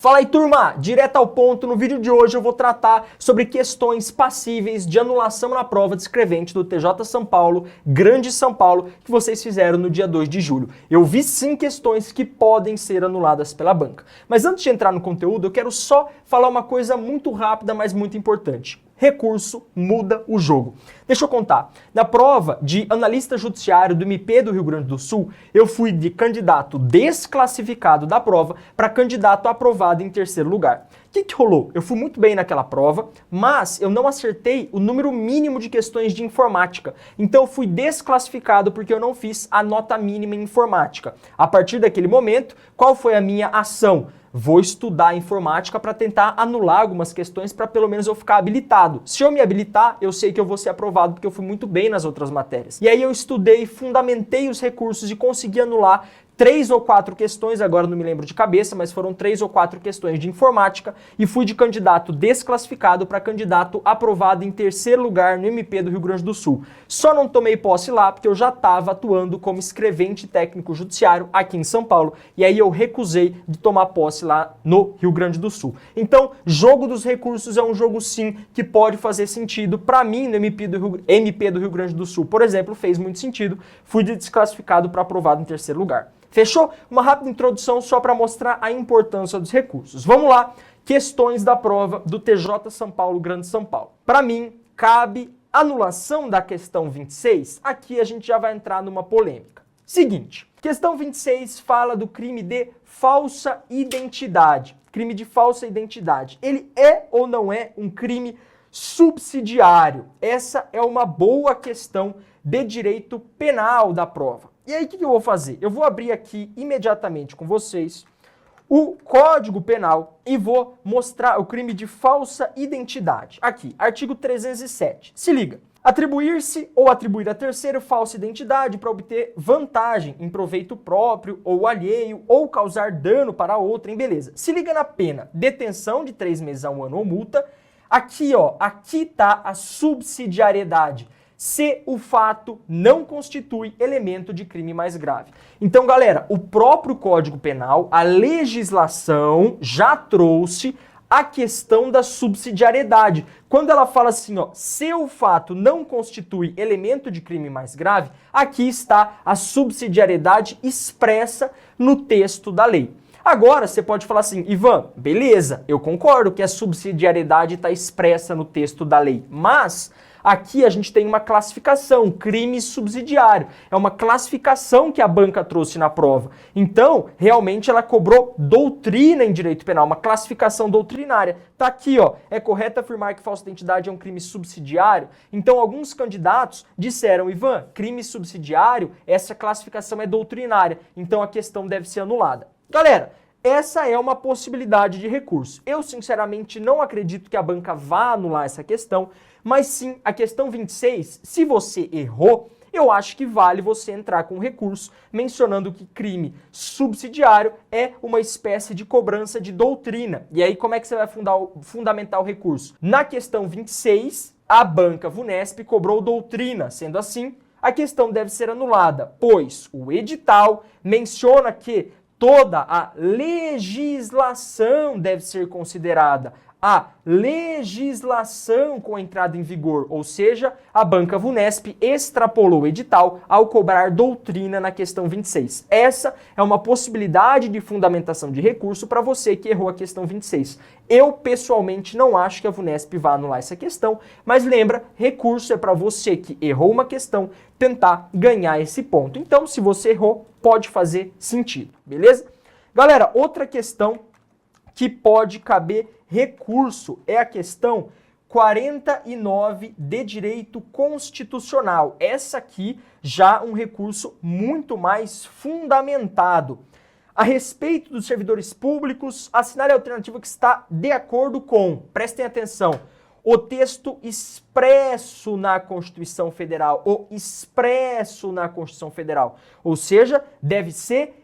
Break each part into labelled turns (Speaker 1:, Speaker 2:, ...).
Speaker 1: Fala aí, turma! Direto ao ponto, no vídeo de hoje eu vou tratar sobre questões passíveis de anulação na prova de escrevente do TJ São Paulo, Grande São Paulo, que vocês fizeram no dia 2 de julho. Eu vi sim questões que podem ser anuladas pela banca. Mas antes de entrar no conteúdo, eu quero só falar uma coisa muito rápida, mas muito importante. Recurso muda o jogo. Deixa eu contar. Na prova de analista judiciário do MP do Rio Grande do Sul, eu fui de candidato desclassificado da prova para candidato aprovado em terceiro lugar. O que rolou? Eu fui muito bem naquela prova, mas eu não acertei o número mínimo de questões de informática. Então eu fui desclassificado porque eu não fiz a nota mínima em informática. A partir daquele momento, qual foi a minha ação? Vou estudar informática para tentar anular algumas questões para pelo menos eu ficar habilitado. Se eu me habilitar, eu sei que eu vou ser aprovado porque eu fui muito bem nas outras matérias. E aí eu estudei, fundamentei os recursos e consegui anular 3 ou 4 questões, agora não me lembro de cabeça, mas foram 3 ou 4 questões de informática e fui de candidato desclassificado para candidato aprovado em terceiro lugar no MP do Rio Grande do Sul. Só não tomei posse lá porque eu já estava atuando como escrevente técnico judiciário aqui em São Paulo e aí eu recusei de tomar posse lá no Rio Grande do Sul. Então, jogo dos recursos é um jogo sim que pode fazer sentido. Para mim, no MP do Rio Grande do Sul, por exemplo, fez muito sentido. Fui de desclassificado para aprovado em terceiro lugar. Fechou? Uma rápida introdução só para mostrar a importância dos recursos. Vamos lá, questões da prova do TJ São Paulo, Grande São Paulo. Para mim, cabe anulação da questão 26. Aqui a gente já vai entrar numa polêmica. Seguinte, questão 26 fala do crime de falsa identidade. Crime de falsa identidade. Ele é ou não é um crime subsidiário? Essa é uma boa questão de direito penal da prova. E aí, o que eu vou fazer? Eu vou abrir aqui imediatamente com vocês o Código Penal e vou mostrar o crime de falsa identidade. Aqui, artigo 307. Se liga. Atribuir-se ou atribuir a terceiro falsa identidade para obter vantagem em proveito próprio ou alheio ou causar dano para outrem, beleza. Se liga na pena. Detenção de 3 meses a 1 ano ou multa. Aqui, ó, aqui tá a subsidiariedade. Se o fato não constitui elemento de crime mais grave. Então, galera, o próprio Código Penal, a legislação já trouxe a questão da subsidiariedade. Quando ela fala assim, ó, se o fato não constitui elemento de crime mais grave, aqui está a subsidiariedade expressa no texto da lei. Agora, você pode falar assim, Ivan, beleza, eu concordo que a subsidiariedade está expressa no texto da lei, mas aqui a gente tem uma classificação, crime subsidiário. É uma classificação que a banca trouxe na prova. Então, realmente ela cobrou doutrina em direito penal, uma classificação doutrinária. Tá aqui, ó, é correto afirmar que falsa identidade é um crime subsidiário? Então, alguns candidatos disseram, Ivan, crime subsidiário, essa classificação é doutrinária, então a questão deve ser anulada. Galera, essa é uma possibilidade de recurso. Eu, sinceramente, não acredito que a banca vá anular essa questão, mas sim, a questão 26, se você errou, eu acho que vale você entrar com recurso, mencionando que crime subsidiário é uma espécie de cobrança de doutrina. E aí, como é que você vai fundamentar o recurso? Na questão 26, a banca VUNESP cobrou doutrina. Sendo assim, a questão deve ser anulada, pois o edital menciona que toda a legislação deve ser considerada. A legislação com entrada em vigor, ou seja, a banca VUNESP extrapolou o edital ao cobrar doutrina na questão 26. Essa é uma possibilidade de fundamentação de recurso para você que errou a questão 26. Eu, pessoalmente, não acho que a VUNESP vá anular essa questão, mas lembra, recurso é para você que errou uma questão tentar ganhar esse ponto. Então, se você errou, pode fazer sentido, beleza? Galera, outra questão que pode caber recurso é a questão 49 de direito constitucional. Essa aqui já um recurso muito mais fundamentado. A respeito dos servidores públicos, assinale a alternativa que está de acordo com, prestem atenção, o texto expresso na Constituição Federal, ou expresso na Constituição Federal. Ou seja, deve ser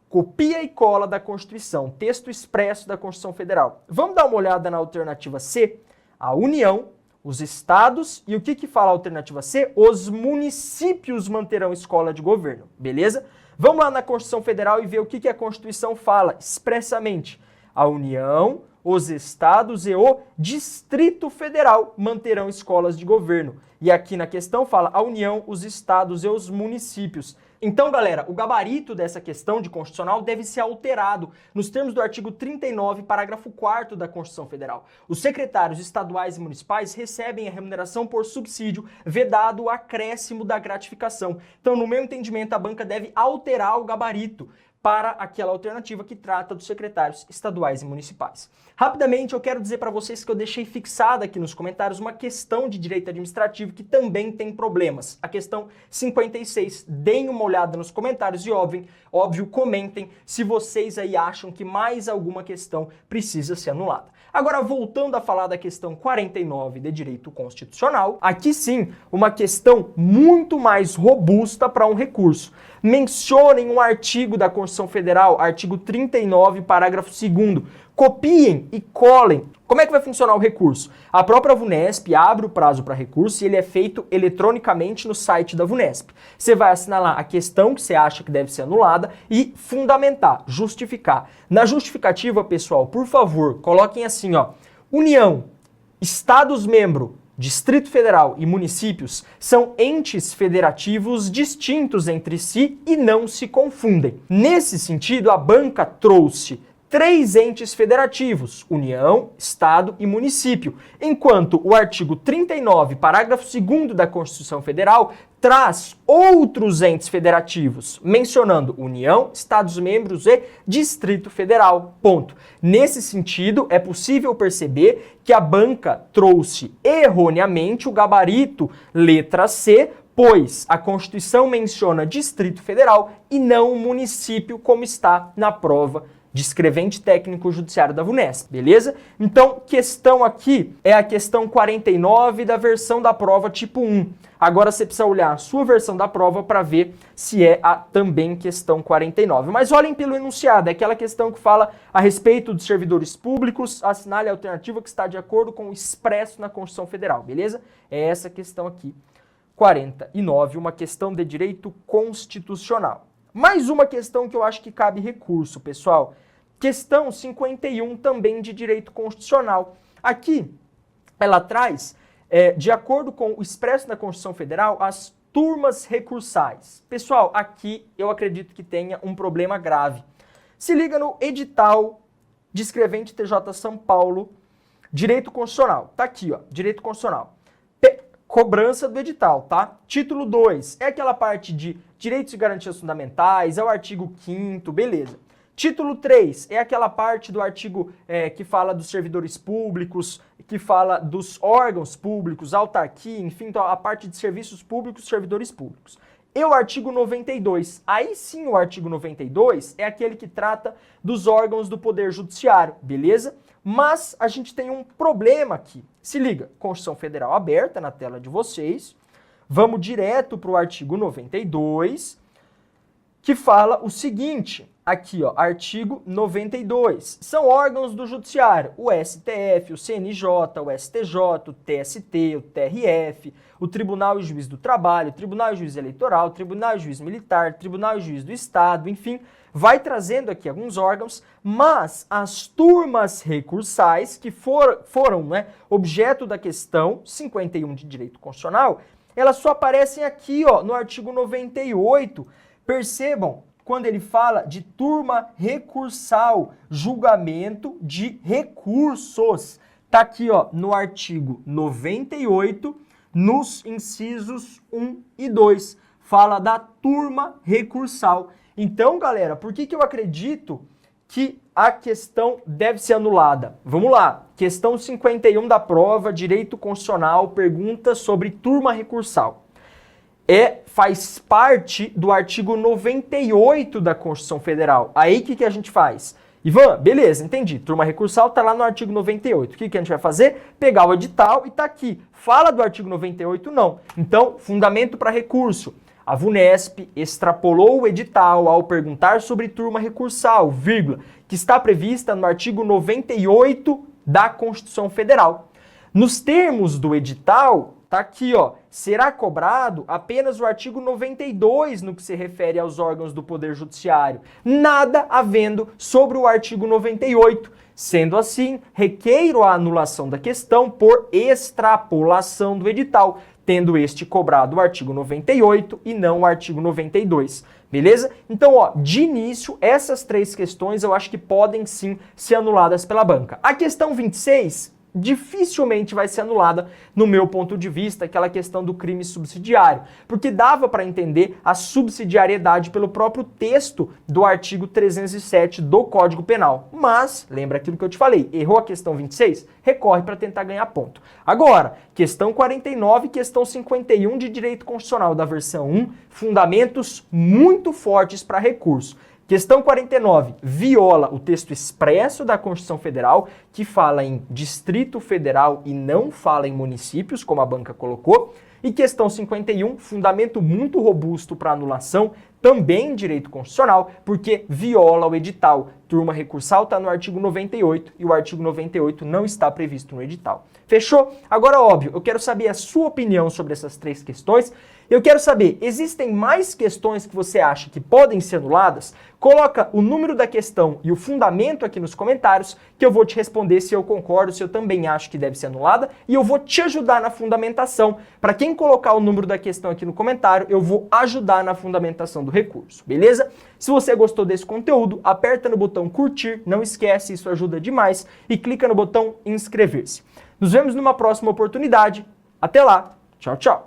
Speaker 1: copia e cola da Constituição, texto expresso da Constituição Federal. Vamos dar uma olhada na alternativa C? A União, os estados e o que fala a alternativa C? Os municípios manterão escola de governo, beleza? Vamos lá na Constituição Federal e ver o que a Constituição fala expressamente. A União, os estados e o Distrito Federal manterão escolas de governo. E aqui na questão fala a União, os estados e os municípios. Então, galera, o gabarito dessa questão de constitucional deve ser alterado nos termos do artigo 39, parágrafo 4º da Constituição Federal. Os secretários estaduais e municipais recebem a remuneração por subsídio, vedado o acréscimo da gratificação. Então, no meu entendimento, a banca deve alterar o gabarito para aquela alternativa que trata dos secretários estaduais e municipais. Rapidamente, eu quero dizer para vocês que eu deixei fixada aqui nos comentários uma questão de direito administrativo que também tem problemas. A questão 56. Deem uma olhada nos comentários e, óbvio, comentem se vocês aí acham que mais alguma questão precisa ser anulada. Agora, voltando a falar da questão 49 de direito constitucional, aqui sim, uma questão muito mais robusta para um recurso. Mencionem um artigo da Constituição Federal, artigo 39, parágrafo 2º. Copiem e colem. Como é que vai funcionar o recurso? A própria VUNESP abre o prazo para recurso e ele é feito eletronicamente no site da VUNESP. Você vai assinalar a questão que você acha que deve ser anulada e fundamentar, justificar. Na justificativa, pessoal, por favor, coloquem assim, ó. União, Estados-membro, Distrito Federal e municípios são entes federativos distintos entre si e não se confundem. Nesse sentido, a banca trouxe 3 entes federativos, União, Estado e município, enquanto o artigo 39, parágrafo 2º da Constituição Federal traz outros entes federativos, mencionando União, Estados-membros e Distrito Federal. Ponto. Nesse sentido, é possível perceber que a banca trouxe erroneamente o gabarito letra C, pois a Constituição menciona Distrito Federal e não o município, como está na prova de escrevente técnico judiciário da VUNESP, beleza? Então, questão aqui é a questão 49 da versão da prova tipo 1. Agora você precisa olhar a sua versão da prova para ver se é a também questão 49. Mas olhem pelo enunciado, é aquela questão que fala a respeito dos servidores públicos, assinale a alternativa que está de acordo com o expresso na Constituição Federal, beleza? É essa questão aqui, 49, uma questão de direito constitucional. Mais uma questão que eu acho que cabe recurso, pessoal. Questão 51, também de direito constitucional. Aqui, ela traz, de acordo com o expresso da Constituição Federal, as turmas recursais. Pessoal, aqui eu acredito que tenha um problema grave. Se liga no edital de escrevente TJ São Paulo, direito constitucional. Tá aqui, ó, direito constitucional. Cobrança do edital, tá? Título 2, é aquela parte de direitos e garantias fundamentais, é o artigo 5º, beleza. Título 3 é aquela parte do artigo que fala dos servidores públicos, que fala dos órgãos públicos, autarquia, enfim, então a parte de serviços públicos, servidores públicos. E o artigo 92, aí sim o artigo 92 é aquele que trata dos órgãos do Poder Judiciário, beleza? Mas a gente tem um problema aqui. Se liga, Constituição Federal aberta na tela de vocês, vamos direto para o artigo 92, que fala o seguinte, aqui ó, artigo 92, são órgãos do Judiciário, o STF, o CNJ, o STJ, o TST, o TRF, o Tribunal e Juiz do Trabalho, o Tribunal e Juiz Eleitoral, o Tribunal e Juiz Militar, o Tribunal e Juiz do Estado, enfim, vai trazendo aqui alguns órgãos, mas as turmas recursais que foram objeto da questão 51 de direito constitucional, elas só aparecem aqui ó, no artigo 98, percebam, quando ele fala de turma recursal, julgamento de recursos. Tá aqui, ó, no artigo 98, nos incisos 1 e 2. Fala da turma recursal. Então, galera, por que eu acredito que a questão deve ser anulada? Vamos lá. Questão 51 da prova, direito constitucional, pergunta sobre turma recursal. Faz parte do artigo 98 da Constituição Federal. Aí o que a gente faz? Ivan, beleza, entendi. Turma recursal tá lá no artigo 98. O que a gente vai fazer? Pegar o edital e tá aqui. Fala do artigo 98? Não. Então, fundamento para recurso. A VUNESP extrapolou o edital ao perguntar sobre turma recursal, vírgula, que está prevista no artigo 98 da Constituição Federal. Nos termos do edital, tá aqui, ó, será cobrado apenas o artigo 92 no que se refere aos órgãos do Poder Judiciário. Nada havendo sobre o artigo 98. Sendo assim, requeiro a anulação da questão por extrapolação do edital, tendo este cobrado o artigo 98 e não o artigo 92. Beleza? Então, ó, de início, essas três questões eu acho que podem sim ser anuladas pela banca. A questão 26 dificilmente vai ser anulada, no meu ponto de vista, aquela questão do crime subsidiário, porque dava para entender a subsidiariedade pelo próprio texto do artigo 307 do Código Penal. Mas, lembra aquilo que eu te falei, errou a questão 26? Recorre para tentar ganhar ponto. Agora, questão 49 e questão 51 de Direito Constitucional da versão 1, fundamentos muito fortes para recurso. Questão 49, viola o texto expresso da Constituição Federal, que fala em Distrito Federal e não fala em municípios, como a banca colocou. E questão 51, fundamento muito robusto para anulação, também em direito constitucional, porque viola o edital. Turma recursal está no artigo 98 e o artigo 98 não está previsto no edital. Fechou? Agora, óbvio, eu quero saber a sua opinião sobre essas três questões. Eu quero saber, existem mais questões que você acha que podem ser anuladas? Coloca o número da questão e o fundamento aqui nos comentários, que eu vou te responder se eu concordo, se eu também acho que deve ser anulada, e eu vou te ajudar na fundamentação. Para quem colocar o número da questão aqui no comentário, eu vou ajudar na fundamentação do recurso, beleza? Se você gostou desse conteúdo, aperta no botão curtir, não esquece, isso ajuda demais, e clica no botão inscrever-se. Nos vemos numa próxima oportunidade. Até lá, tchau, tchau!